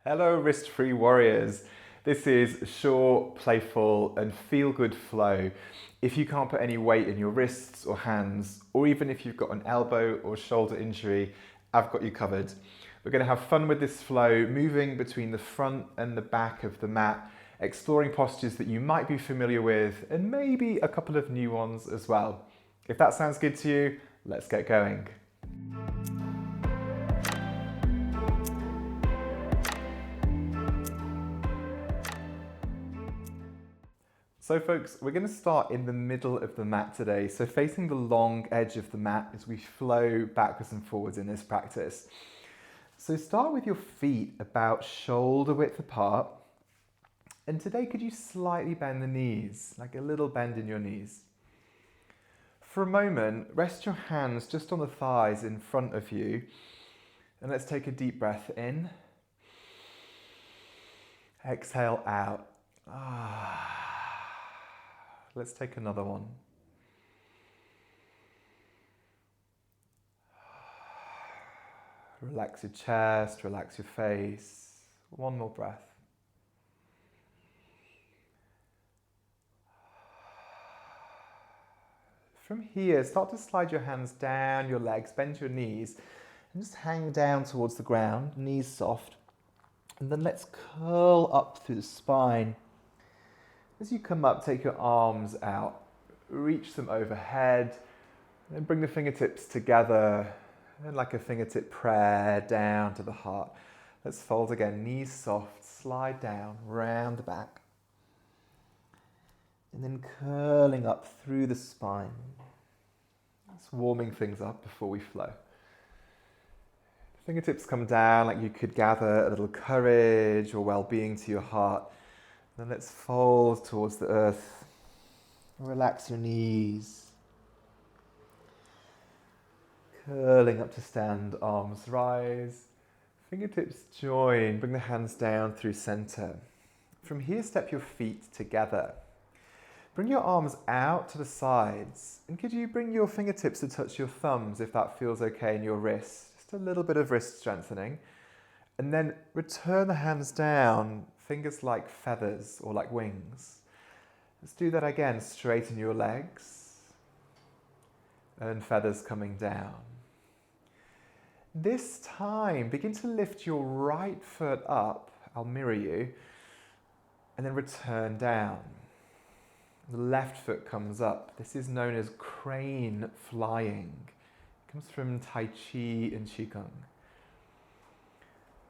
Hello wrist-free warriors. This is short, playful and feel-good flow. If you can't put any weight in your wrists or hands, or even if you've got an elbow or shoulder injury, I've got you covered. We're going to have fun with this flow, moving between the front and the back of the mat, exploring postures that you might be familiar with and maybe a couple of new ones as well. If that sounds good to you, let's get going. So folks, we're going to start in the middle of the mat today, so facing the long edge of the mat as we flow backwards and forwards in this practice. So start with your feet about shoulder width apart, and today could you slightly bend the knees, like a little bend in your knees. For a moment, rest your hands just on the thighs in front of you, and let's take a deep breath in. Exhale out. Let's take another one. Relax your chest, relax your face. One more breath. From here, start to slide your hands down your legs, bend your knees, and just hang down towards the ground, knees soft. And then let's curl up through the spine. As you come up, take your arms out, reach them overhead, and then bring the fingertips together, and like a fingertip prayer down to the heart. Let's fold again, knees soft, slide down, round the back. And then curling up through the spine. Just warming things up before we flow. Fingertips come down like you could gather a little courage or well-being to your heart. Then let's fold towards the earth. Relax your knees. Curling up to stand, arms rise. Fingertips join, bring the hands down through center. From here, step your feet together. Bring your arms out to the sides. And could you bring your fingertips to touch your thumbs if that feels okay in your wrists? Just a little bit of wrist strengthening. And then return the hands down, fingers like feathers or like wings. Let's do that again, straighten your legs and feathers coming down. This time, begin to lift your right foot up, I'll mirror you, and then return down. The left foot comes up. This is known as crane flying. It comes from Tai Chi and Qigong.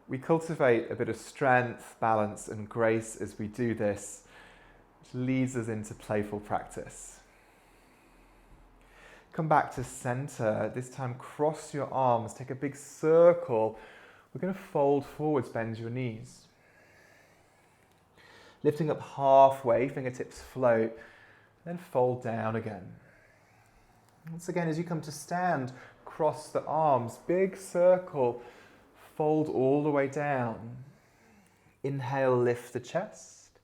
We cultivate a bit of strength, balance and grace as we do this, which leads us into playful practice. Come back to center. This time cross your arms, take a big circle. We're going to fold forwards, bend your knees. Lifting up halfway, fingertips float, then fold down again. Once again, as you come to stand, cross the arms, big circle. Fold all the way down. Inhale, lift the chest.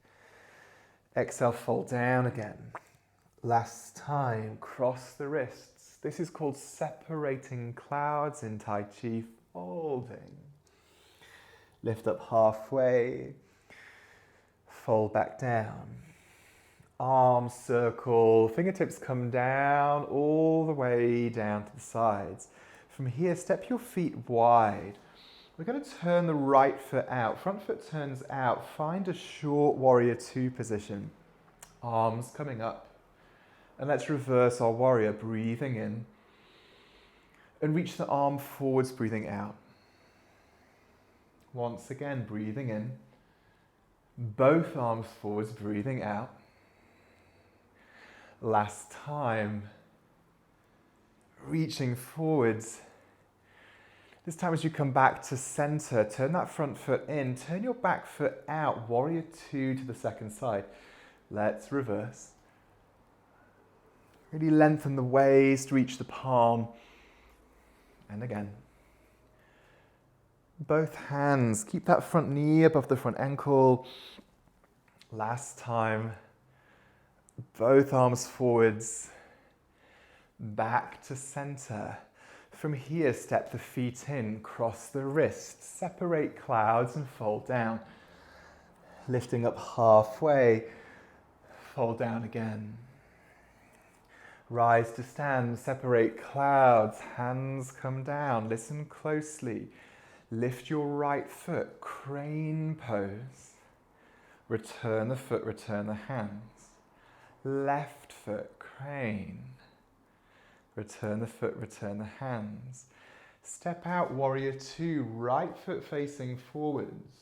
Exhale, fold down again. Last time, cross the wrists. This is called separating clouds in Tai Chi, folding. Lift up halfway. Fold back down. Arms circle, fingertips come down all the way down to the sides. From here, step your feet wide. We're going to turn the right foot out. Front foot turns out. Find a short warrior two position. Arms coming up. And let's reverse our warrior, breathing in. And reach the arm forwards, breathing out. Once again, breathing in. Both arms forwards, breathing out. Last time. Reaching forwards. This time as you come back to center, turn that front foot in, turn your back foot out, warrior two to the second side. Let's reverse. Really lengthen the waist, reach the palm. And again. Both hands, keep that front knee above the front ankle. Last time. Both arms forwards. Back to center. From here, step the feet in, cross the wrists, separate clouds and fold down. Lifting up halfway, fold down again. Rise to stand, separate clouds, hands come down, listen closely. Lift your right foot, crane pose. Return the foot, return the hands. Left foot, crane. Return the foot, return the hands. Step out, warrior two, right foot facing forwards.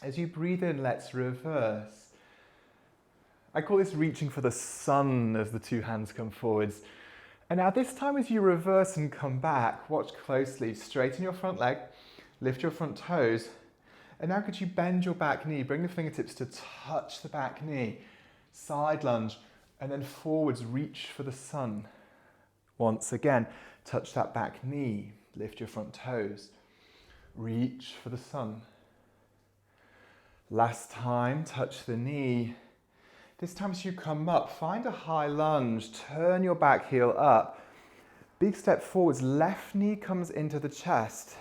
As you breathe in, let's reverse. I call this reaching for the sun as the two hands come forwards. And now this time as you reverse and come back, watch closely. Straighten your front leg, lift your front toes. And now could you bend your back knee, bring the fingertips to touch the back knee. Side lunge, and then forwards, reach for the sun. Once again, touch that back knee, lift your front toes. Reach for the sun. Last time, touch the knee. This time as you come up, find a high lunge, turn your back heel up. Big step forwards, left knee comes into the chest.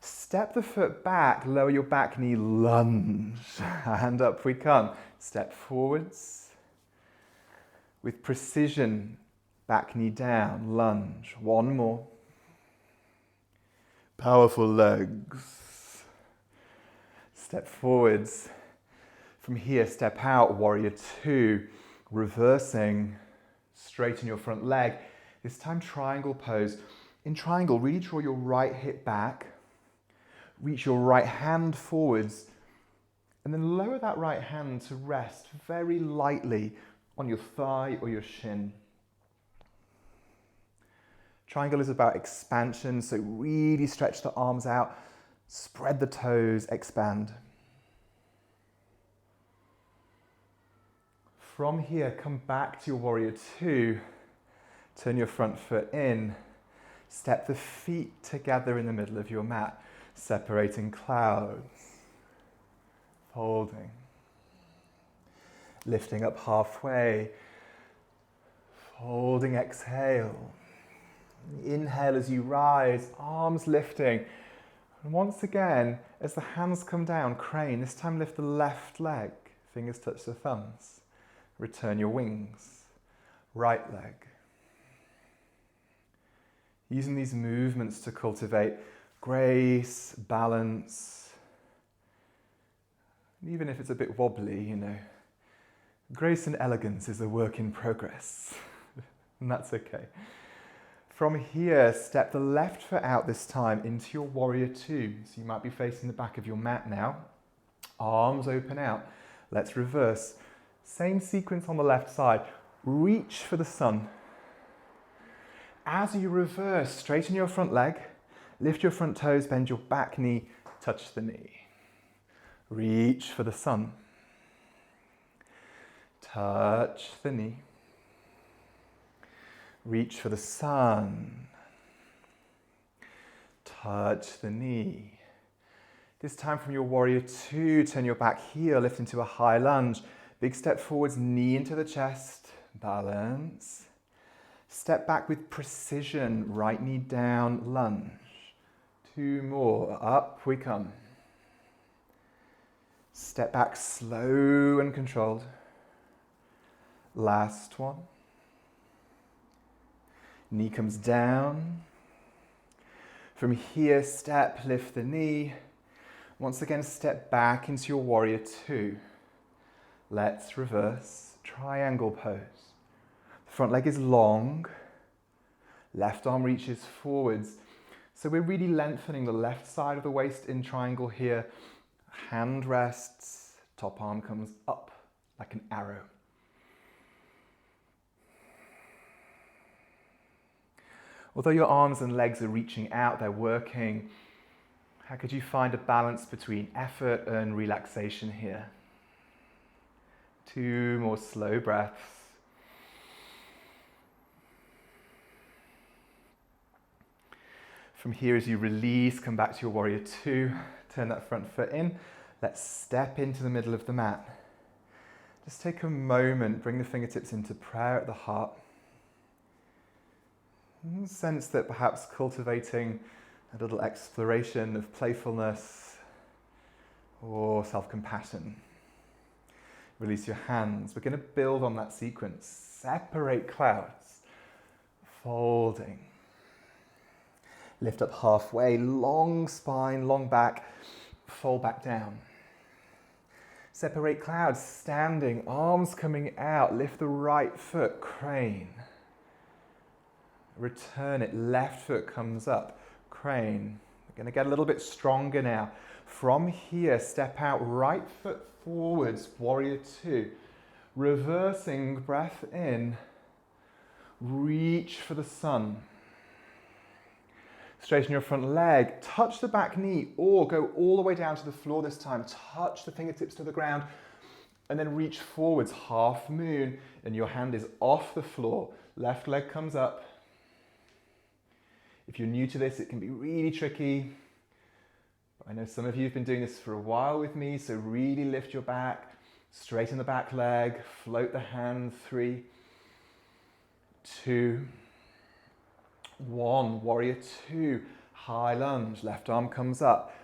Step the foot back, lower your back knee, lunge, and up we come. Step forwards. With precision, back knee down, lunge. One more. Powerful legs. Step forwards. From here, step out, warrior two. Reversing, straighten your front leg. This time triangle pose. In triangle, really draw your right hip back. Reach your right hand forwards and then lower that right hand to rest very lightly on your thigh or your shin. Triangle is about expansion, so really stretch the arms out, spread the toes, expand. From here, come back to your warrior two, turn your front foot in, step the feet together in the middle of your mat. Separating clouds, folding, lifting up halfway, folding, exhale. Inhale as you rise, arms lifting. And once again, as the hands come down, crane. This time lift the left leg, fingers touch the thumbs. Return your wings, right leg. Using these movements to cultivate grace, balance, and even if it's a bit wobbly, grace and elegance is a work in progress, and that's okay. From here, step the left foot out this time into your warrior two. So you might be facing the back of your mat now. Arms open out. Let's reverse. Same sequence on the left side. Reach for the sun. As you reverse, straighten your front leg. Lift your front toes, bend your back knee, touch the knee. Reach for the sun. Touch the knee. Reach for the sun. Touch the knee. This time from your warrior two, turn your back heel, lift into a high lunge. Big step forwards, knee into the chest, balance. Step back with precision, right knee down, lunge. Two more, up we come. Step back slow and controlled. Last one. Knee comes down. From here, step, lift the knee. Once again, step back into your warrior two. Let's reverse, triangle pose. The front leg is long. Left arm reaches forwards. So we're really lengthening the left side of the waist in triangle here. Hand rests, top arm comes up like an arrow. Although your arms and legs are reaching out, they're working, how could you find a balance between effort and relaxation here? Two more slow breaths. From here, as you release, come back to your warrior two. Turn that front foot in. Let's step into the middle of the mat. Just take a moment, bring the fingertips into prayer at the heart. Sense that perhaps cultivating a little exploration of playfulness or self-compassion. Release your hands. We're going to build on that sequence. Separate clouds. Folding. Lift up halfway. Long spine, long back. Fold back down. Separate clouds. Standing. Arms coming out. Lift the right foot. Crane. Return it. Left foot comes up. Crane. We're going to get a little bit stronger now. From here, step out. Right foot forwards. Warrior two. Reversing. Breath in. Reach for the sun. Straighten your front leg. Touch the back knee or go all the way down to the floor this time. Touch the fingertips to the ground and then reach forwards. Half moon and your hand is off the floor. Left leg comes up. If you're new to this, it can be really tricky. But I know some of you have been doing this for a while with me, so really lift your back, straighten the back leg, float the hand. 3, 2, 1. Warrior two. High lunge. Left arm comes up.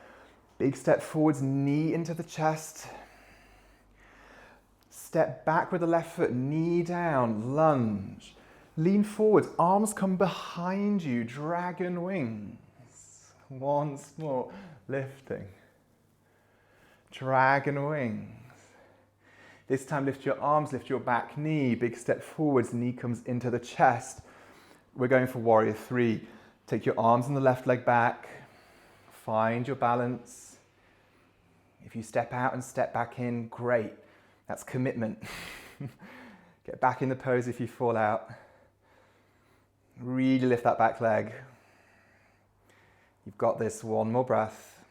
Big step forwards, knee into the chest. Step back with the left foot, knee down, lunge. Lean forwards, arms come behind you, dragon wings. Once more, lifting. Dragon wings. This time lift your arms, lift your back knee, big step forwards, knee comes into the chest. We're going for warrior three. Take your arms and the left leg back. Find your balance. If you step out and step back in, great. That's commitment. Get back in the pose if you fall out. Really lift that back leg. You've got this. One more breath.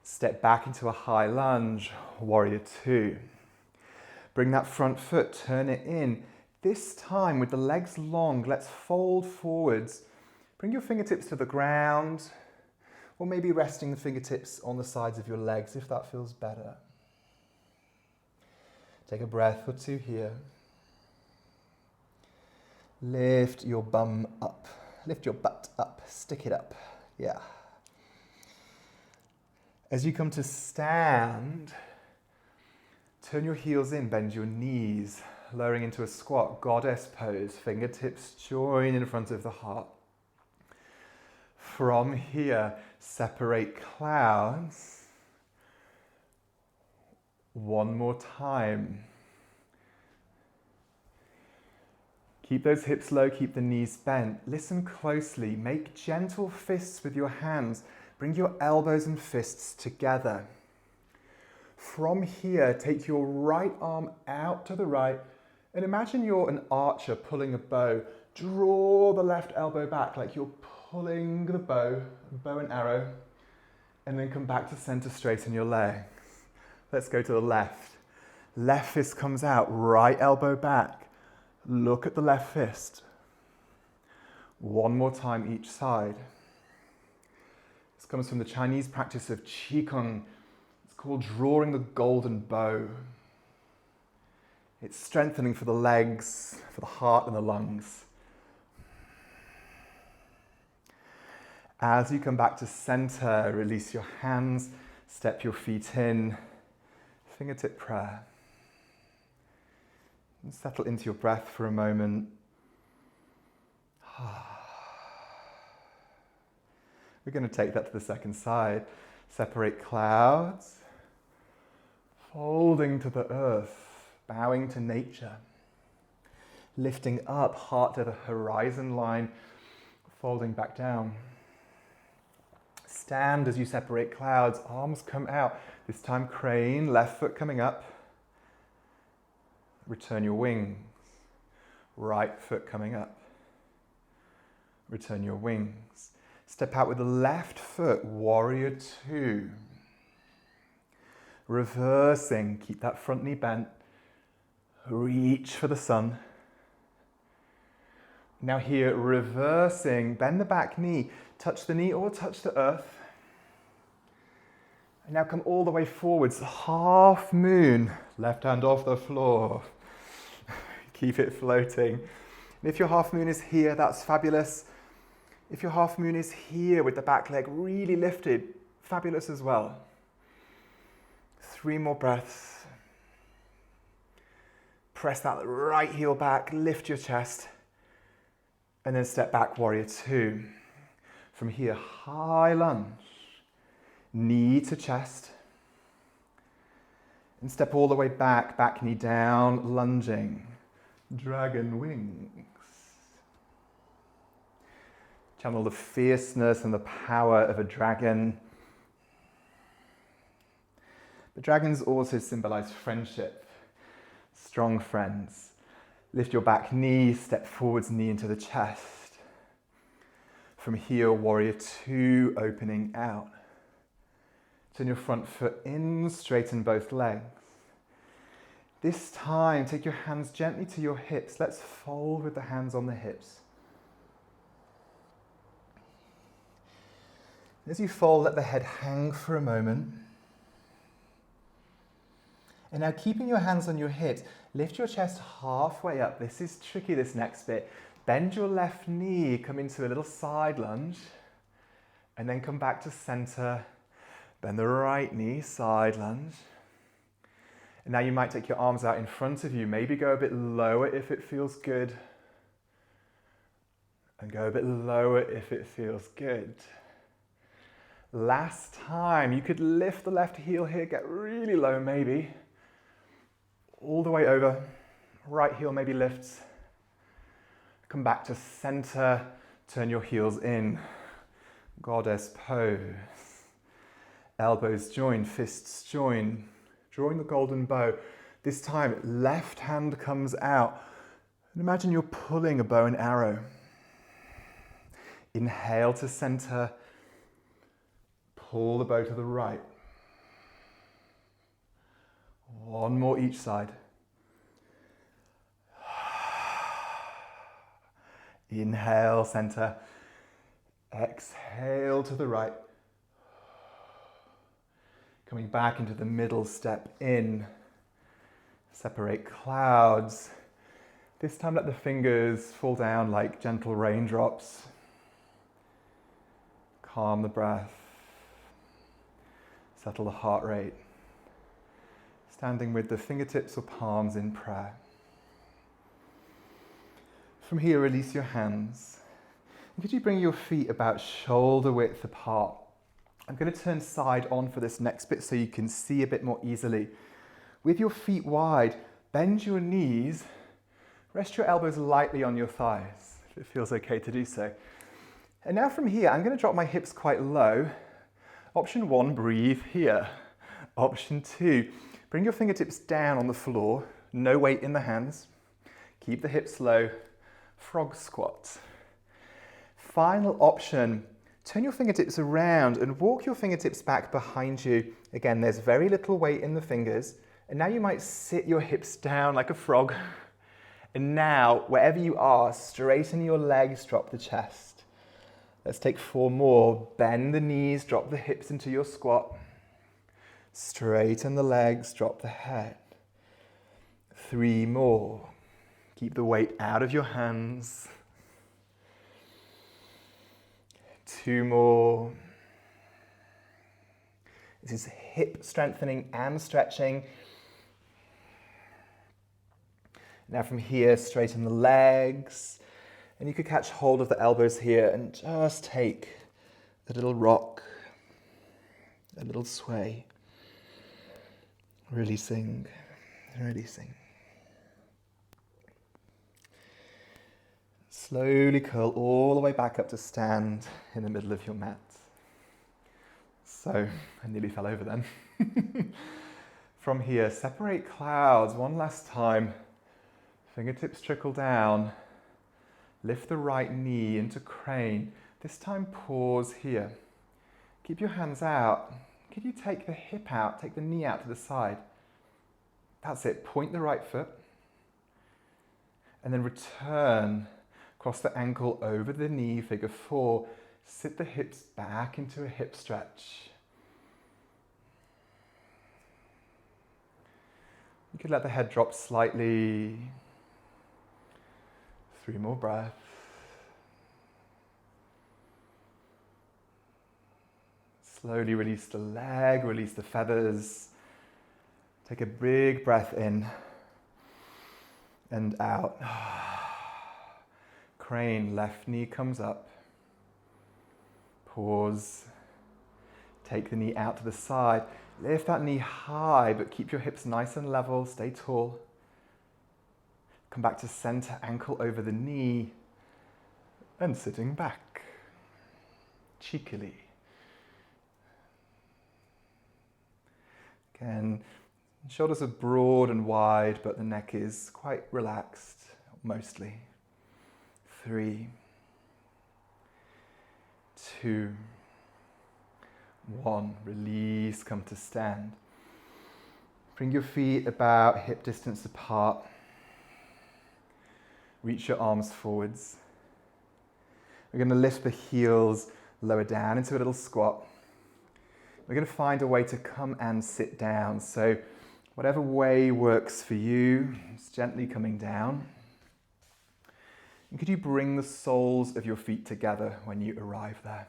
Step back into a high lunge. Warrior two. Bring that front foot, turn it in. This time with the legs long, let's fold forwards. Bring your fingertips to the ground, or maybe resting the fingertips on the sides of your legs if that feels better. Take a breath or two here. Lift your bum up. Lift your butt up. Stick it up. Yeah. As you come to stand, turn your heels in, bend your knees, lowering into a squat, goddess pose. Fingertips join in front of the heart. From here, separate clouds. One more time. Keep those hips low, keep the knees bent. Listen closely. Make gentle fists with your hands. Bring your elbows and fists together. From here, take your right arm out to the right and imagine you're an archer pulling a bow. Draw the left elbow back like you're pulling the bow and arrow, and then come back to center, straighten your legs. Let's go to the left. Left fist comes out, right elbow back. Look at the left fist. One more time each side. This comes from the Chinese practice of Qigong. It's called drawing the golden bow. It's strengthening for the legs, for the heart and the lungs. As you come back to center, release your hands, step your feet in, fingertip prayer. And settle into your breath for a moment. We're going to take that to the second side. Separate clouds, folding to the earth, bowing to nature. Lifting up, heart to the horizon line, folding back down. Stand as you separate clouds, arms come out. This time crane, left foot coming up. Return your wings. Right foot coming up. Return your wings. Step out with the left foot, warrior two. Reversing, keep that front knee bent. Reach for the sun. Now here, reversing, bend the back knee, touch the knee or touch the earth. And now come all the way forwards, half moon, left hand off the floor. Keep it floating. And if your half moon is here, that's fabulous. If your half moon is here with the back leg really lifted, fabulous as well. 3 more breaths. Press that right heel back, lift your chest, and then step back, warrior 2. From here, high lunge, knee to chest, and step all the way back, back knee down, lunging, dragon wings. Channel the fierceness and the power of a dragon. The dragons also symbolize friendship, strong friends. Lift your back knee, step forwards, knee into the chest. From here, warrior 2, opening out. Turn your front foot in, straighten both legs. This time, take your hands gently to your hips. Let's fold with the hands on the hips. As you fold, let the head hang for a moment. And now, keeping your hands on your hips, lift your chest halfway up. This is tricky, this next bit. Bend your left knee, come into a little side lunge, and then come back to center. Bend the right knee, side lunge. And now you might take your arms out in front of you. Maybe go a bit lower if it feels good. And go a bit lower if it feels good. Last time, you could lift the left heel here, get really low maybe. All the way over. Right heel maybe lifts. Come back to center. Turn your heels in. Goddess pose. Elbows join, fists join. Drawing the golden bow. This time, left hand comes out. And imagine you're pulling a bow and arrow. Inhale to center. Pull the bow to the right. 1 more each side. Inhale, center. Exhale to the right. Coming back into the middle, step in. Separate clouds. This time let the fingers fall down like gentle raindrops. Calm the breath. Settle the heart rate. Standing with the fingertips or palms in prayer. From here, release your hands. And could you bring your feet about shoulder width apart? I'm going to turn side on for this next bit so you can see a bit more easily. With your feet wide, bend your knees. Rest your elbows lightly on your thighs, if it feels okay to do so. And now from here, I'm going to drop my hips quite low. Option 1, breathe here. Option 2, bring your fingertips down on the floor, no weight in the hands. Keep the hips low, frog squat. Final option, turn your fingertips around and walk your fingertips back behind you. Again, there's very little weight in the fingers. And now you might sit your hips down like a frog. And now, wherever you are, straighten your legs, drop the chest. Let's take 4 more. Bend the knees, drop the hips into your squat. Straighten the legs, drop the head. 3 more. Keep the weight out of your hands. 2 more. This is hip strengthening and stretching. Now from here, straighten the legs. And you could catch hold of the elbows here and just take a little rock, a little sway. Releasing, releasing. Slowly curl all the way back up to stand in the middle of your mat. So, I nearly fell over then. From here, separate clouds one last time. Fingertips trickle down. Lift the right knee into crane. This time pause here. Keep your hands out. Could you take the hip out, take the knee out to the side? That's it, point the right foot. And then return, cross the ankle over the knee, figure 4. Sit the hips back into a hip stretch. You could let the head drop slightly. 3 more breaths. Slowly release the leg, release the feathers. Take a big breath in and out. Crane, left knee comes up. Pause. Take the knee out to the side. Lift that knee high, but keep your hips nice and level. Stay tall. Come back to center, ankle over the knee. And sitting back. Cheekily. Again, shoulders are broad and wide, but the neck is quite relaxed, mostly. 3, 2, 1. Release, come to stand. Bring your feet about hip distance apart. Reach your arms forwards. We're going to lift the heels lower down into a little squat. We're going to find a way to come and sit down. So whatever way works for you, just gently coming down. And could you bring the soles of your feet together when you arrive there?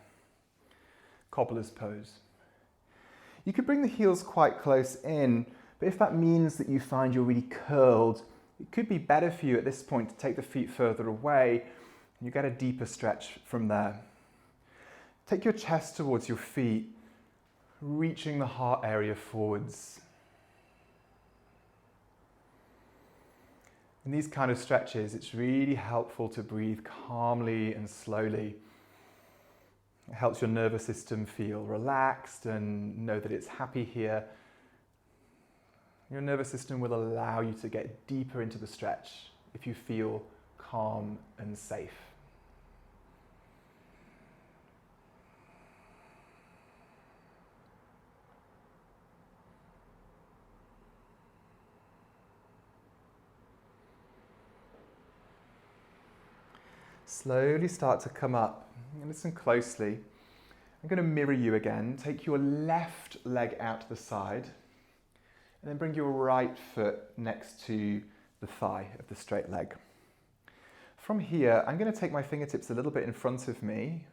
Cobbler's pose. You could bring the heels quite close in, but if that means that you find you're really curled, it could be better for you at this point to take the feet further away and you get a deeper stretch from there. Take your chest towards your feet, reaching the heart area forwards. In these kind of stretches, it's really helpful to breathe calmly and slowly. It helps your nervous system feel relaxed and know that it's happy here. Your nervous system will allow you to get deeper into the stretch if you feel calm and safe. Slowly start to come up. And listen closely. I'm going to mirror you again. Take your left leg out to the side and then bring your right foot next to the thigh of the straight leg. From here, I'm going to take my fingertips a little bit in front of me.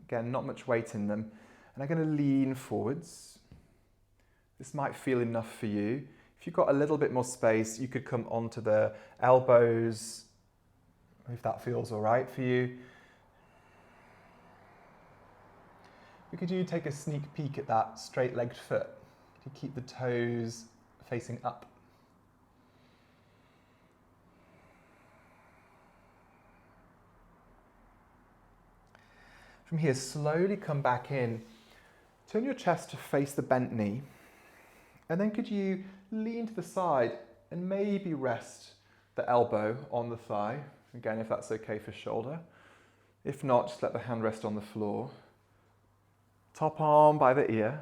Again, not much weight in them. And I'm going to lean forwards. This might feel enough for you. If you've got a little bit more space, you could come onto the elbows, if that feels all right for you. Could you take a sneak peek at that straight-legged foot? Could you keep the toes facing up? From here, slowly come back in. Turn your chest to face the bent knee. And then could you lean to the side and maybe rest the elbow on the thigh? Again, if that's okay for shoulder. If not, just let the hand rest on the floor. Top arm by the ear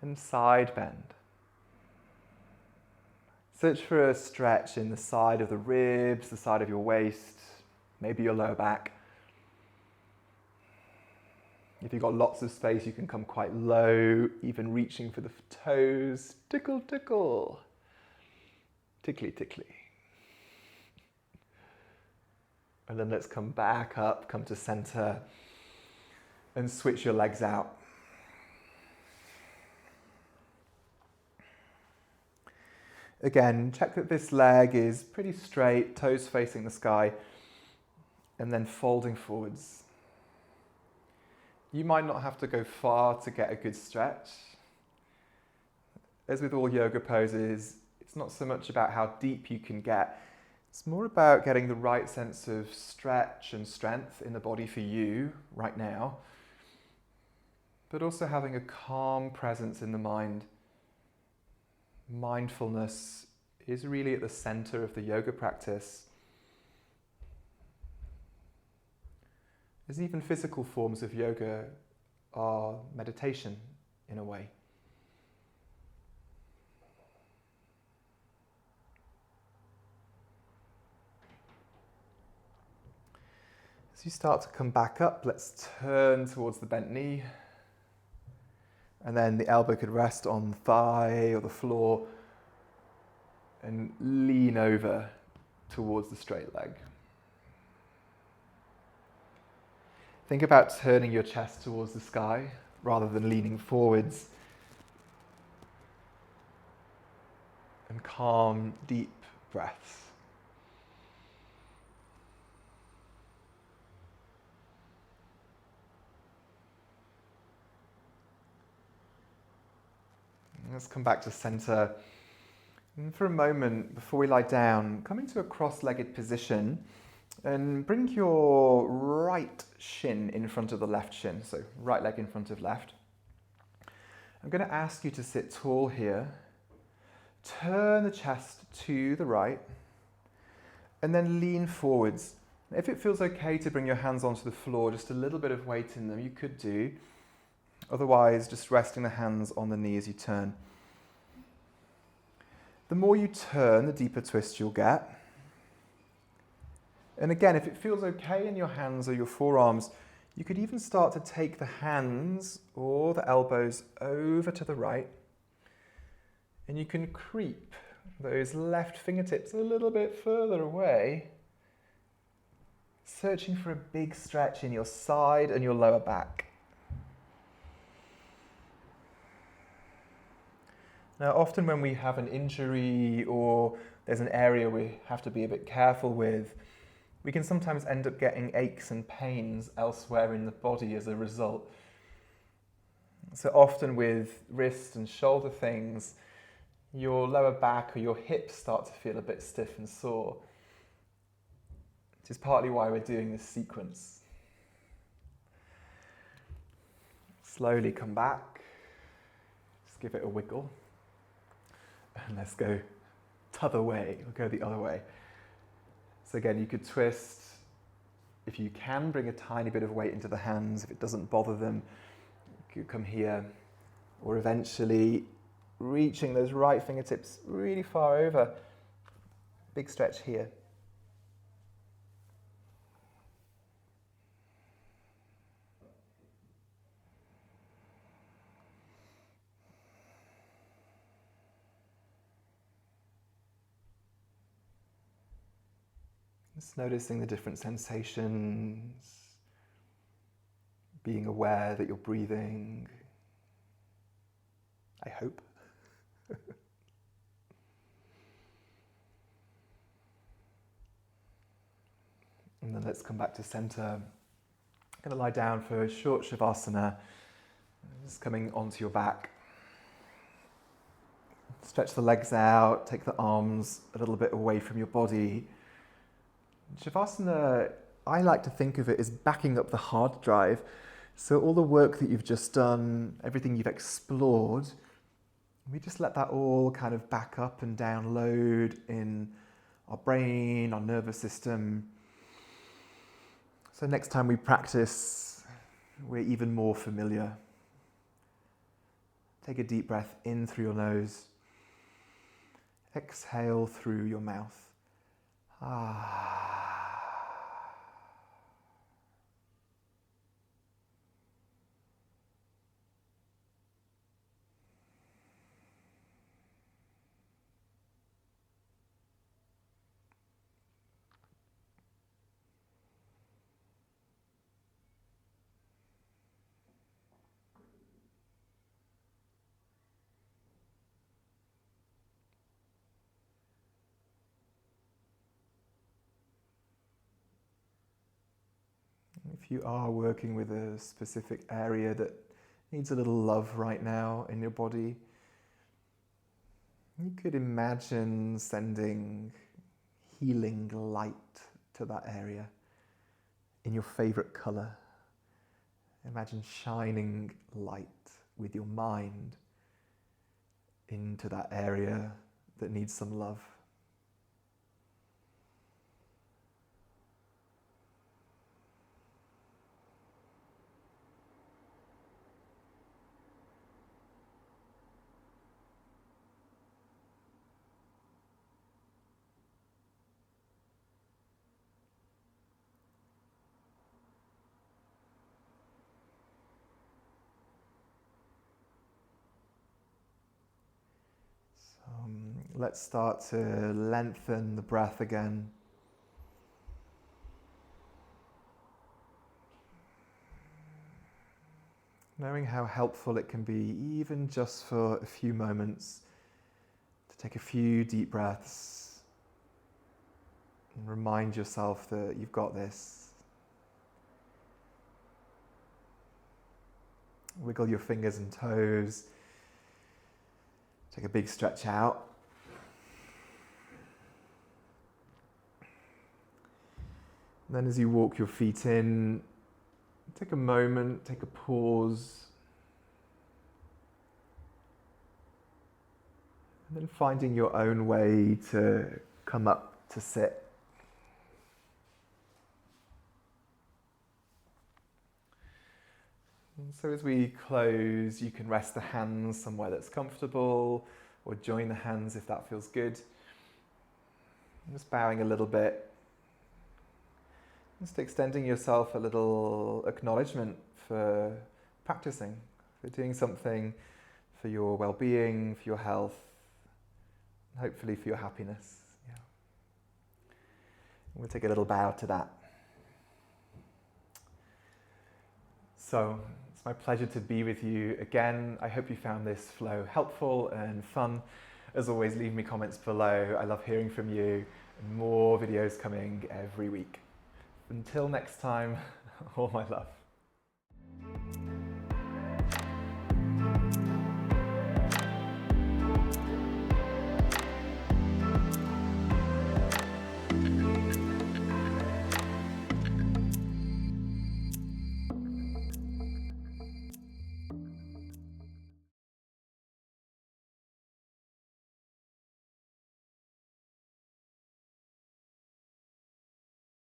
and side bend. Search for a stretch in the side of the ribs, the side of your waist, maybe your lower back. If you've got lots of space, you can come quite low, even reaching for the toes. Tickle, tickle. Tickly, tickly. And then let's come back up, come to center, and switch your legs out. Again, check that this leg is pretty straight, toes facing the sky, and then folding forwards. You might not have to go far to get a good stretch. As with all yoga poses, it's not so much about how deep you can get. It's more about getting the right sense of stretch and strength in the body for you right now, but also having a calm presence in the mind. Mindfulness is really at the center of the yoga practice. As even physical forms of yoga are meditation in a way. As you start to come back up, let's turn towards the bent knee. And then the elbow could rest on the thigh or the floor and lean over towards the straight leg. Think about turning your chest towards the sky rather than leaning forwards. And calm, deep breaths. Let's come back to center. And for a moment, before we lie down, come into a cross-legged position and bring your right shin in front of the left shin, so right leg in front of left. I'm going to ask you to sit tall here, turn the chest to the right, and then lean forwards. If it feels okay to bring your hands onto the floor, just a little bit of weight in them, you could do. Otherwise, just resting the hands on the knee as you turn. The more you turn, the deeper twist you'll get. And again, if it feels okay in your hands or your forearms, you could even start to take the hands or the elbows over to the right. And you can creep those left fingertips a little bit further away, searching for a big stretch in your side and your lower back. Now, often when we have an injury or there's an area we have to be a bit careful with, we can sometimes end up getting aches and pains elsewhere in the body as a result. So often with wrist and shoulder things, your lower back or your hips start to feel a bit stiff and sore, which is partly why we're doing this sequence. Slowly come back, just give it a wiggle, and let's go t'other way, we'll go the other way. So again, you could twist. If you can, bring a tiny bit of weight into the hands. If it doesn't bother them, you could come here, or eventually reaching those right fingertips really far over. Big stretch here. Just noticing the different sensations, being aware that you're breathing, I hope. And then let's come back to center. I'm going to lie down for a short shavasana, just coming onto your back. Stretch the legs out, take the arms a little bit away from your body. Shavasana, I like to think of it as backing up the hard drive. So all the work that you've just done, everything you've explored, we just let that all kind of back up and download in our brain, our nervous system. So next time we practice, we're even more familiar. Take a deep breath in through your nose. Exhale through your mouth. If you are working with a specific area that needs a little love right now in your body, you could imagine sending healing light to that area in your favorite color. Imagine shining light with your mind into that area that needs some love. Let's start to lengthen the breath again. Knowing how helpful it can be, even just for a few moments, to take a few deep breaths and remind yourself that you've got this. Wiggle your fingers and toes. Take a big stretch out. And then as you walk your feet in, take a moment, take a pause. And then finding your own way to come up to sit. And so as we close, you can rest the hands somewhere that's comfortable, or join the hands if that feels good. Just bowing a little bit. Just extending yourself a little acknowledgement for practicing, for doing something for your well-being, for your health, and hopefully for your happiness. Yeah. We'll take a little bow to that. So, it's my pleasure to be with you again. I hope you found this flow helpful and fun. As always, leave me comments below. I love hearing from you, and more videos coming every week. Until next time, all my love.